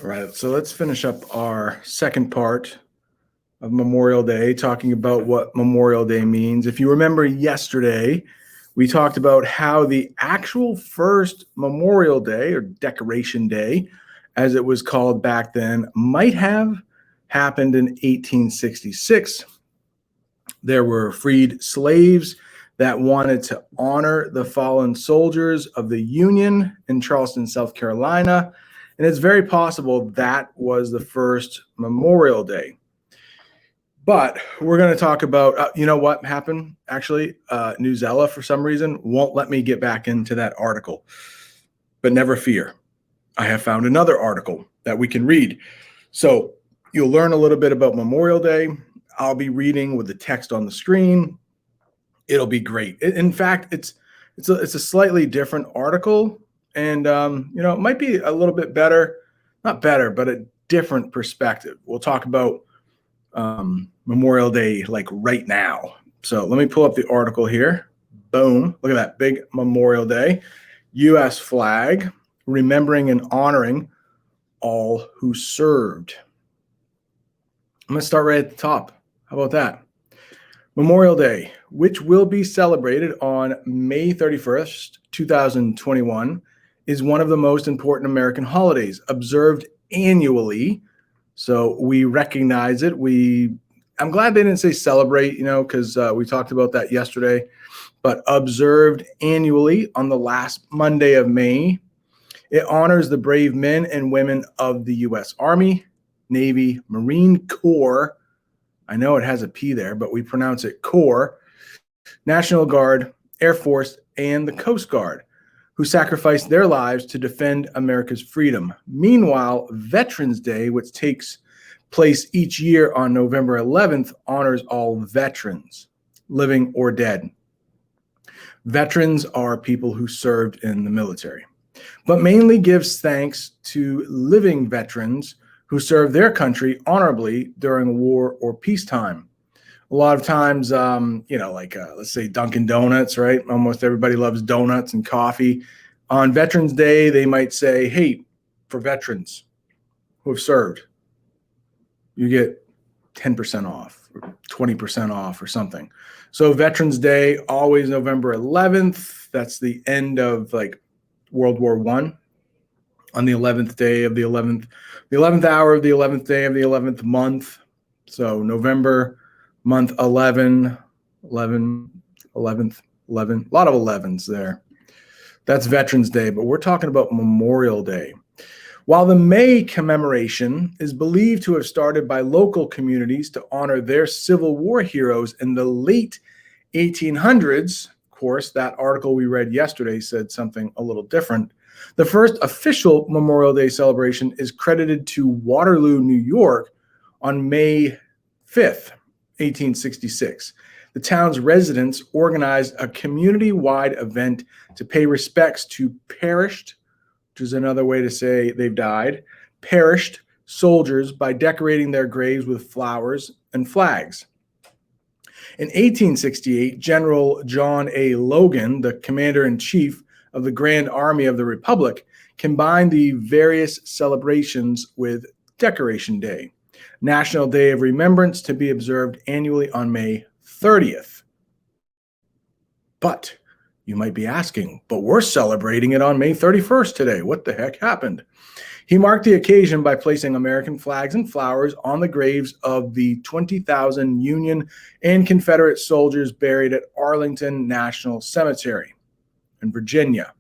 All right, so let's finish up our second part of Memorial Day, talking about what Memorial Day means. If you remember yesterday, we talked about how the actual first Memorial Day, or Decoration Day, as it was called back then, might have happened in 1866. There were freed slaves that wanted to honor the fallen soldiers of the Union in Charleston, South Carolina. And it's very possible that was the first Memorial Day. But we're going to talk about, you know what happened? Actually, Newsella, for some reason, won't let me get back into that article. But never fear. I have found another article that we can read. So you'll learn a little bit about Memorial Day. I'll be reading with the text on the screen. It'll be great. In fact, it's a slightly different article. And, it might be a little bit better, not better, but a different perspective. We'll talk about Memorial Day like right now. So let me pull up the article here. Boom. Look at that big Memorial Day. U.S. flag, remembering and honoring all who served. I'm going to start right at the top. How about that? Memorial Day, which will be celebrated on May 31st, 2021, is one of the most important American holidays observed annually. So we recognize it. I'm glad they didn't say celebrate, because we talked about that yesterday, but observed annually on the last Monday of May. It honors the brave men and women of the U.S. Army, Navy, Marine Corps. I know it has a P there, but we pronounce it Corps, National Guard, Air Force, and the Coast Guard, who sacrificed their lives to defend America's freedom. Meanwhile, Veterans Day, which takes place each year on November 11th, honors all veterans, living or dead. Veterans are people who served in the military, but mainly gives thanks to living veterans who served their country honorably during war or peacetime. A lot of times, let's say Dunkin' Donuts, right? Almost everybody loves donuts and coffee. On Veterans Day, they might say, hey, for veterans who have served, you get 10% off, or 20% off or something. So Veterans Day, always November 11th. That's the end of World War I. On the 11th day of the 11th hour of the 11th day of the 11th month. So November, month 11, 11, 11th, 11, a lot of 11s there. That's Veterans Day, but we're talking about Memorial Day. While the May commemoration is believed to have started by local communities to honor their Civil War heroes in the late 1800s, of course, that article we read yesterday said something a little different. The first official Memorial Day celebration is credited to Waterloo, New York on May 5th, 1866. The town's residents organized a community-wide event to pay respects to perished, which is another way to say they've died, perished soldiers by decorating their graves with flowers and flags. In 1868, General John A. Logan, the commander-in-chief of the Grand Army of the Republic, combined the various celebrations with Decoration Day, National Day of Remembrance, to be observed annually on May 30th. But you might be asking, but we're celebrating it on May 31st today. What the heck happened? He marked the occasion by placing American flags and flowers on the graves of the 20,000 Union and Confederate soldiers buried at Arlington National Cemetery in Virginia.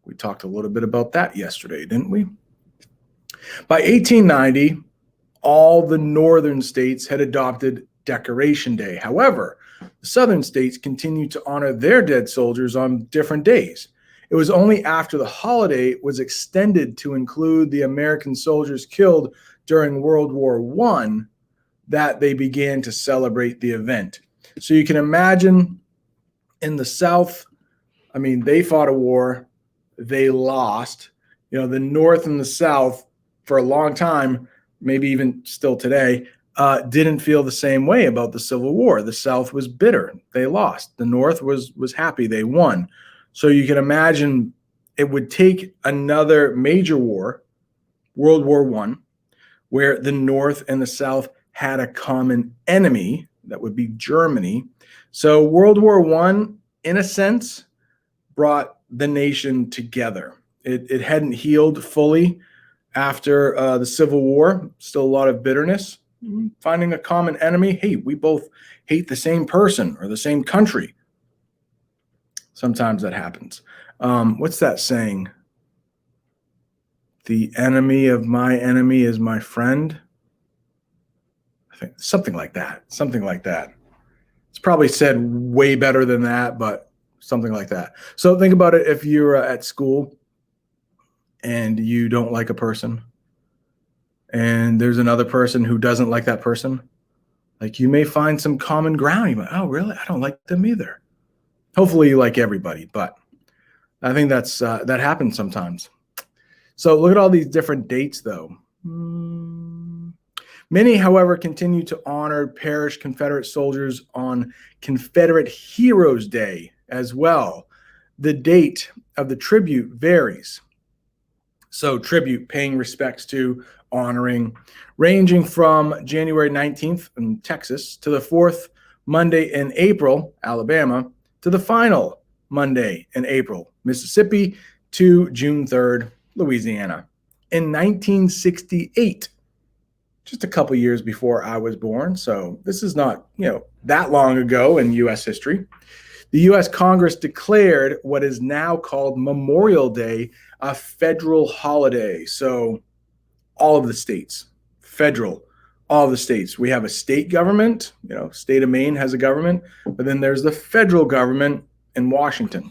We talked a little bit about that yesterday, didn't we? By 1890, all the northern states had adopted Decoration Day. However, the southern states continued to honor their dead soldiers on different days. It was only after the holiday was extended to include the American soldiers killed during World War I that they began to celebrate the event. So you can imagine in the South, they fought a war, they lost. The North and the South for a long time, maybe even still today, didn't feel the same way about the Civil War. The South was bitter. They lost. The North was happy. They won. So you can imagine it would take another major war World War One, where the North and the South had a common enemy, that would be Germany. So World War One, in a sense, brought the nation together. It hadn't healed fully after the Civil War, still a lot of bitterness. Finding a common enemy, hey, we both hate the same person or the same country. Sometimes that happens. What's that saying? The enemy of my enemy is my friend. I think something like that. Something like that. It's probably said way better than that, but something like that. So think about it. If you're at school and you don't like a person, and there's another person who doesn't like that person, like you may find some common ground. You're like, oh, really? I don't like them either. Hopefully you like everybody, but I think that's that happens sometimes. So look at all these different dates, though. Many, however, continue to honor perished Confederate soldiers on Confederate Heroes Day as well. The date of the tribute varies. So tribute, paying respects to, honoring, ranging from January 19th in Texas to the fourth Monday in April, Alabama, to the final Monday in April, Mississippi, to June 3rd, Louisiana. In 1968, just a couple years before I was born, so this is not, that long ago in U.S. history, the U.S. Congress declared what is now called Memorial Day a federal holiday. So all of the states, federal, all of the states. We have a state government, state of Maine has a government, but then there's the federal government in Washington.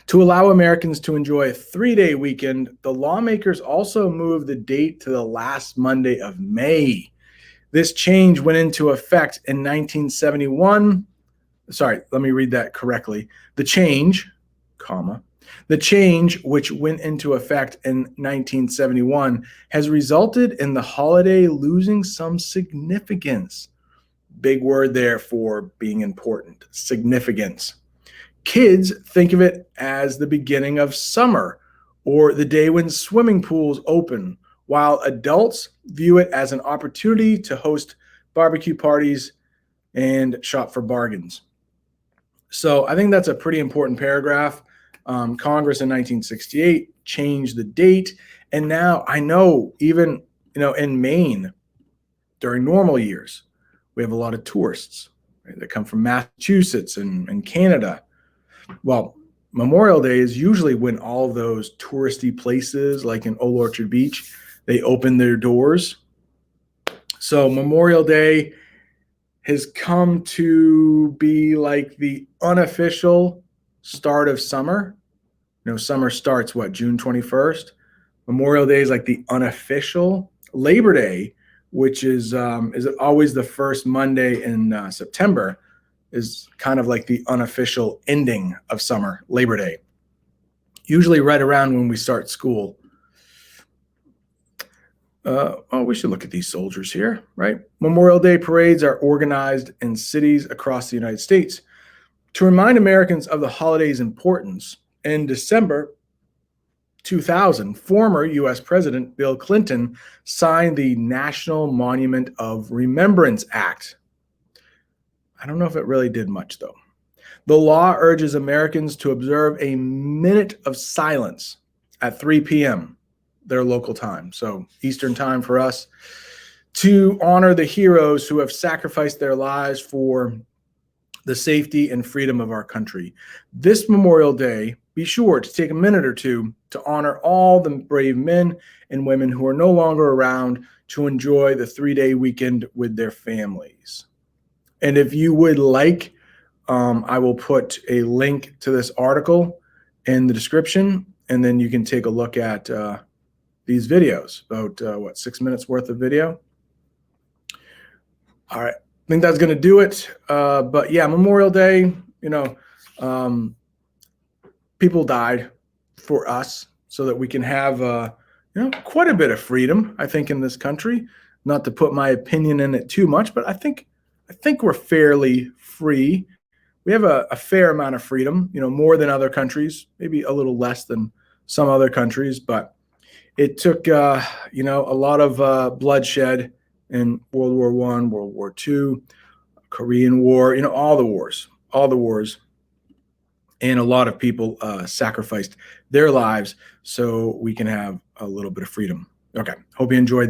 To allow Americans to enjoy a 3-day weekend, the lawmakers also moved the date to the last Monday of May. This change went into effect in 1971. Sorry, let me read that correctly. The change, which went into effect in 1971, has resulted in the holiday losing some significance. Big word there for being important, significance. Kids think of it as the beginning of summer or the day when swimming pools open, while adults view it as an opportunity to host barbecue parties and shop for bargains. So I think that's a pretty important paragraph. Congress in 1968 changed the date. And now I know even, in Maine, during normal years, we have a lot of tourists, right, that come from Massachusetts and Canada. Well, Memorial Day is usually when all of those touristy places, like in Old Orchard Beach, they open their doors. So Memorial Day has come to be like the unofficial start of summer. Summer starts June 21st. Memorial Day is like the unofficial. Labor Day, which is always the first Monday in September, is kind of like the unofficial ending of summer, Labor Day. Usually right around when we start school. We should look at these soldiers here, right? Memorial Day parades are organized in cities across the United States. To remind Americans of the holiday's importance, in December 2000, former U.S. President Bill Clinton signed the National Monument of Remembrance Act. I don't know if it really did much, though. The law urges Americans to observe a minute of silence at 3 p.m., their local time, so Eastern time for us, to honor the heroes who have sacrificed their lives for the safety and freedom of our country. This Memorial Day, be sure to take a minute or two to honor all the brave men and women who are no longer around to enjoy the 3-day weekend with their families. And if you would like, I will put a link to this article in the description, and then you can take a look at these videos, about 6 minutes worth of video. All right, I think that's going to do it. But yeah, Memorial Day, people died for us so that we can have, quite a bit of freedom, I think, in this country. Not to put my opinion in it too much, but I think we're fairly free. We have a fair amount of freedom, more than other countries, maybe a little less than some other countries, but It took, a lot of bloodshed in World War I, World War II, Korean War, all the wars. And a lot of people sacrificed their lives so we can have a little bit of freedom. Okay. Hope you enjoyed.